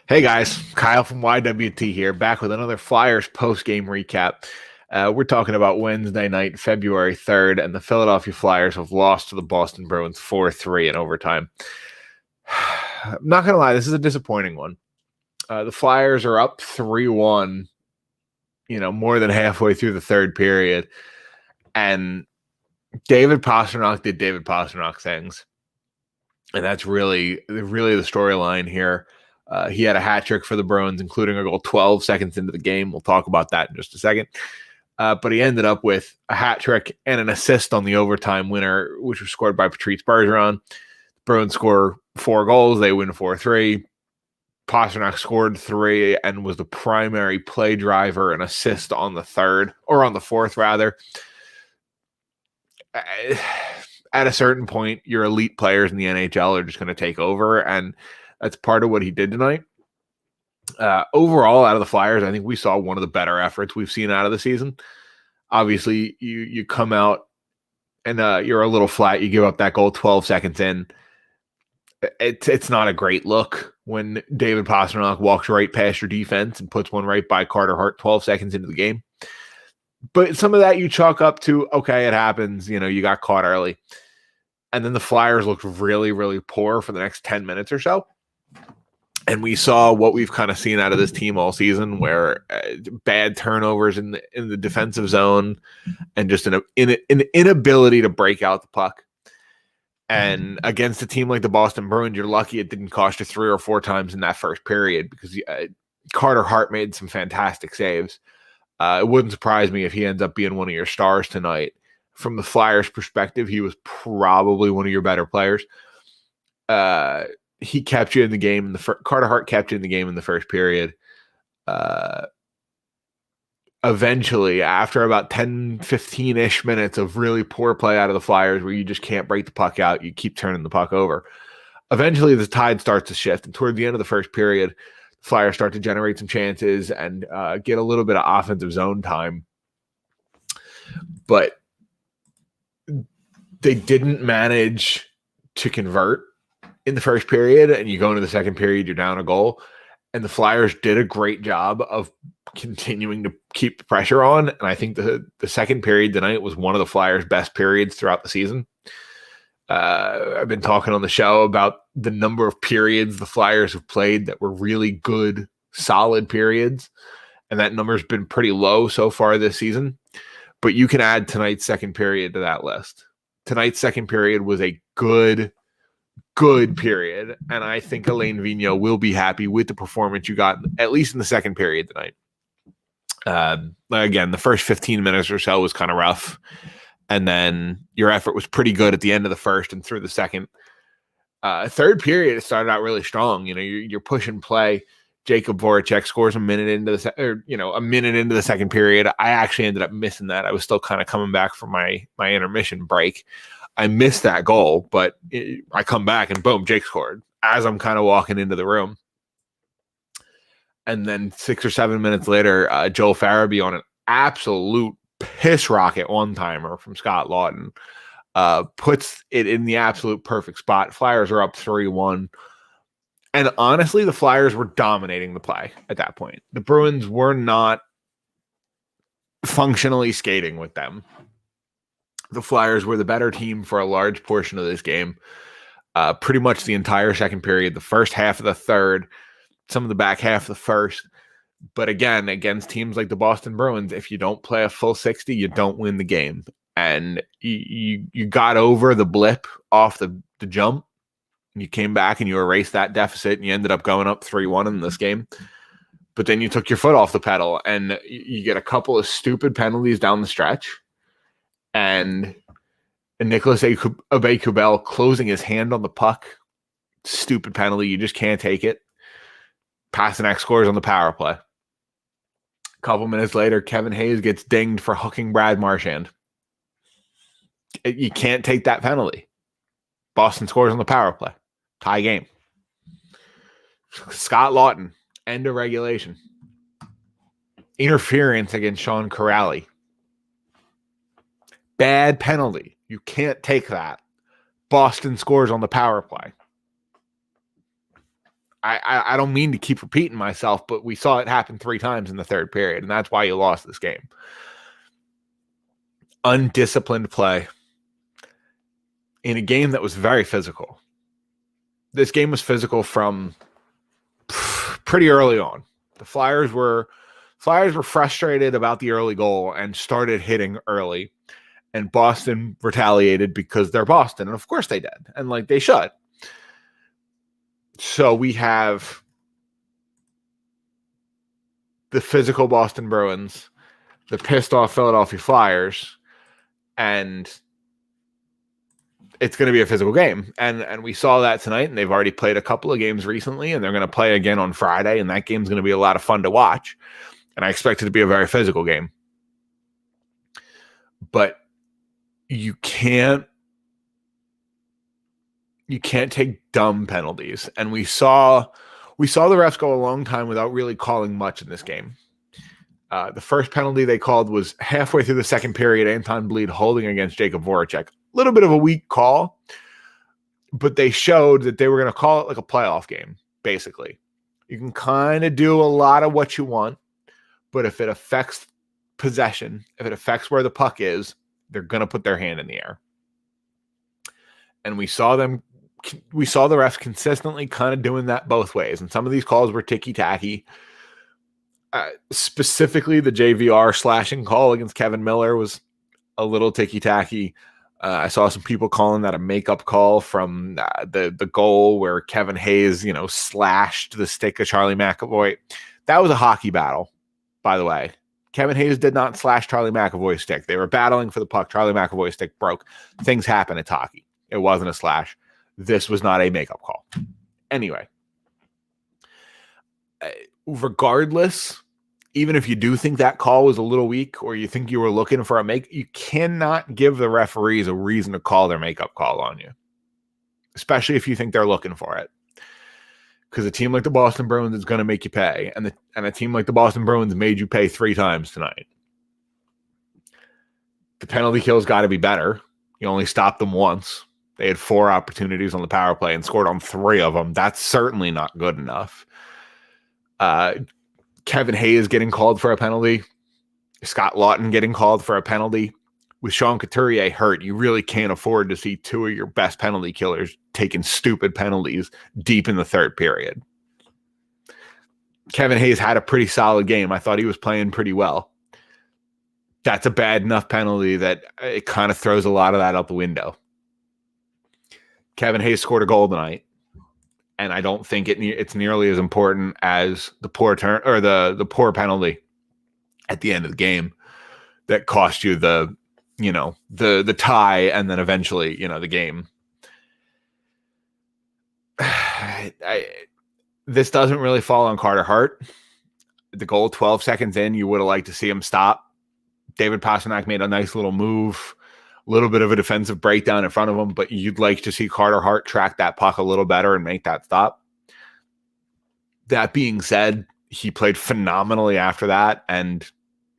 Hey guys, Kyle from YWT here, back with another Flyers post-game recap. We're talking about Wednesday night, February 3rd, and the Philadelphia Flyers have lost to the Boston Bruins 4-3 in overtime. I'm not going to lie, this is a disappointing one. The Flyers are up 3-1, more than halfway through the third period, and David Pastrnak did David Pastrnak things. And that's really the storyline here. He had a hat trick for the Bruins, including a goal 12 seconds into the game. We'll talk about that in just a second. But he ended up with a hat trick and an assist on the overtime winner, which was scored by Patrice Bergeron. The Bruins score 4 goals. They win 4-3. Pastrnak scored 3 and was the primary play driver and assist on the fourth, rather. At a certain point, your elite players in the NHL are just going to take over, and that's part of what he did tonight. Overall, out of the Flyers, I think we saw one of the better efforts we've seen out of the season. Obviously, you come out and you're a little flat. You give up that goal 12 seconds in. It's not a great look when David Pastrnak walks right past your defense and puts one right by Carter Hart 12 seconds into the game. But some of that you chalk up to, okay, it happens. You got caught early. And then the Flyers looked really, really poor for the next 10 minutes or so. And we saw what we've kind of seen out of this team all season, where bad turnovers in the defensive zone and just an inability to break out the puck. And against a team like the Boston Bruins, you're lucky it didn't cost you 3 or 4 times in that first period, because Carter Hart made some fantastic saves. It wouldn't surprise me if he ends up being one of your stars tonight. From the Flyers' perspective, he was probably one of your better players. He kept you in the game. Carter Hart kept you in the game in the first period. Eventually, after about 10, 15-ish minutes of really poor play out of the Flyers, where you just can't break the puck out, you keep turning the puck over. Eventually, the tide starts to shift, and toward the end of the first period, the Flyers start to generate some chances and get a little bit of offensive zone time. But they didn't manage to convert in the first period, and you go into the second period, you're down a goal. And the Flyers did a great job of continuing to keep the pressure on. And I think the second period tonight was one of the Flyers' best periods throughout the season. I've been talking on the show about the number of periods the Flyers have played that were really good, solid periods. And that number's been pretty low so far this season. But you can add tonight's second period to that list. Tonight's second period was a good period, and I think Alain Vigneault will be happy with the performance you got, at least in the second period tonight. Again, the first 15 minutes or so was kind of rough, and then your effort was pretty good at the end of the first and through the second. Third period, it started out really strong. You're pushing play. Jacob Voracek scores a minute into the second period. I actually ended up missing that. I was still kind of coming back from my intermission break. I missed that goal, but I come back and boom, Jake scored as I'm kind of walking into the room. And then 6 or 7 minutes later, Joel Farabee on an absolute piss rocket one-timer from Scott Lawton puts it in the absolute perfect spot. Flyers are up 3-1. And honestly, the Flyers were dominating the play at that point. The Bruins were not functionally skating with them. The Flyers were the better team for a large portion of this game. Pretty much the entire second period, the first half of the third, some of the back half of the first. But again, against teams like the Boston Bruins, if you don't play a full 60, you don't win the game. And you got over the blip off the jump. You came back and you erased that deficit, and you ended up going up 3-1 in this game. But then you took your foot off the pedal, and you get a couple of stupid penalties down the stretch. And Nicholas Aubé-Kubel closing his hand on the puck. Stupid penalty. You just can't take it. Pastrnak scores on the power play. A couple minutes later, Kevin Hayes gets dinged for hooking Brad Marchand. You can't take that penalty. Boston scores on the power play. Tie game. Scott Lawton, end of regulation. Interference against Sean Corrali. Bad penalty. You can't take that. Boston scores on the power play. I don't mean to keep repeating myself, but we saw it happen 3 times in the third period, and that's why you lost this game. Undisciplined play in a game that was very physical. This game was physical from pretty early on. The Flyers were frustrated about the early goal and started hitting early, and Boston retaliated because they're Boston, and of course they did, and like they should. So we have the physical Boston Bruins, the pissed off Philadelphia Flyers, and it's going to be a physical game. And we saw that tonight, and they've already played a couple of games recently, and they're going to play again on Friday, and that game's going to be a lot of fun to watch. And I expect it to be a very physical game. But you can't take dumb penalties. And we saw the refs go a long time without really calling much in this game. The first penalty they called was halfway through the second period, Anton Bleed holding against Jacob Voracek. A little bit of a weak call, but they showed that they were going to call it like a playoff game, basically. You can kind of do a lot of what you want, but if it affects possession, if it affects where the puck is, they're going to put their hand in the air. And we saw the refs consistently kind of doing that both ways. And some of these calls were ticky-tacky. Specifically, the JVR slashing call against Kevin Miller was a little ticky-tacky. I saw some people calling that a makeup call from the goal where Kevin Hayes, slashed the stick of Charlie McAvoy. That was a hockey battle, by the way. Kevin Hayes did not slash Charlie McAvoy's stick. They were battling for the puck. Charlie McAvoy's stick broke. Things happen. It's hockey. It wasn't a slash. This was not a makeup call. Anyway, regardless, even if you do think that call was a little weak or you think you were looking for you cannot give the referees a reason to call their makeup call on you, especially if you think they're looking for it. Because a team like the Boston Bruins is going to make you pay, and a team like the Boston Bruins made you pay 3 times tonight. The penalty kill's got to be better. You only stopped them once. They had 4 opportunities on the power play and scored on 3 of them. That's certainly not good enough. Kevin Hayes getting called for a penalty. Scott Lawton getting called for a penalty. With Sean Couturier hurt, you really can't afford to see 2 of your best penalty killers taking stupid penalties deep in the third period. Kevin Hayes had a pretty solid game. I thought he was playing pretty well. That's a bad enough penalty that it kind of throws a lot of that out the window. Kevin Hayes scored a goal tonight, and I don't think it's nearly as important as the poor turn or the poor penalty at the end of the game that cost you the tie and then eventually, the game. This doesn't really fall on Carter Hart. The goal 12 seconds in, you would have liked to see him stop. David Pastrnak made a nice little move, a little bit of a defensive breakdown in front of him, but you'd like to see Carter Hart track that puck a little better and make that stop. That being said, he played phenomenally after that and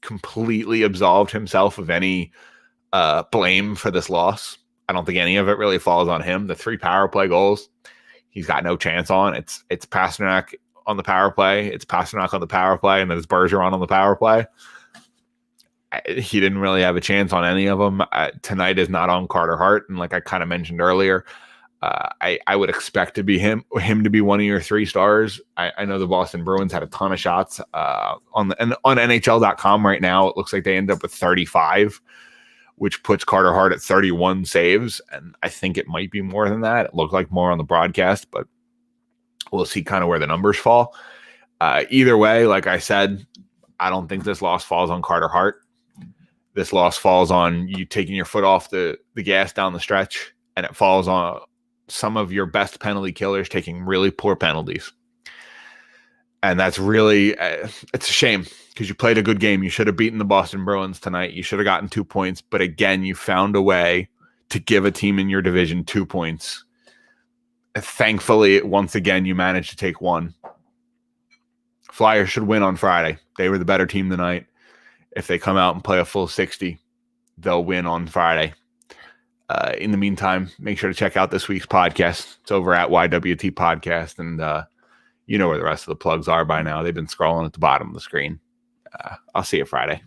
completely absolved himself of any blame for this loss. I don't think any of it really falls on him. The 3 power play goals, he's got no chance on. It's Pastrnak on the power play. It's Pastrnak on the power play, and then it's Bergeron on the power play. He didn't really have a chance on any of them. Tonight is not on Carter Hart, and like I kind of mentioned earlier, I would expect to be him to be one of your 3 stars. I know the Boston Bruins had a ton of shots on NHL.com right now. It looks like they end up with 35, which puts Carter Hart at 31 saves, and I think it might be more than that. It looked like more on the broadcast, but we'll see kind of where the numbers fall. Either way, like I said, I don't think this loss falls on Carter Hart. This loss falls on you taking your foot off the gas down the stretch, and it falls on some of your best penalty killers taking really poor penalties. And that's really, it's a shame because you played a good game. You should have beaten the Boston Bruins tonight. You should have gotten 2 points. But again, you found a way to give a team in your division 2 points. Thankfully, once again, you managed to take 1. Flyers should win on Friday. They were the better team tonight. If they come out and play a full 60, they'll win on Friday. In the meantime, make sure to check out this week's podcast. It's over at YWT Podcast. And You know where the rest of the plugs are by now. They've been scrolling at the bottom of the screen. I'll see you Friday.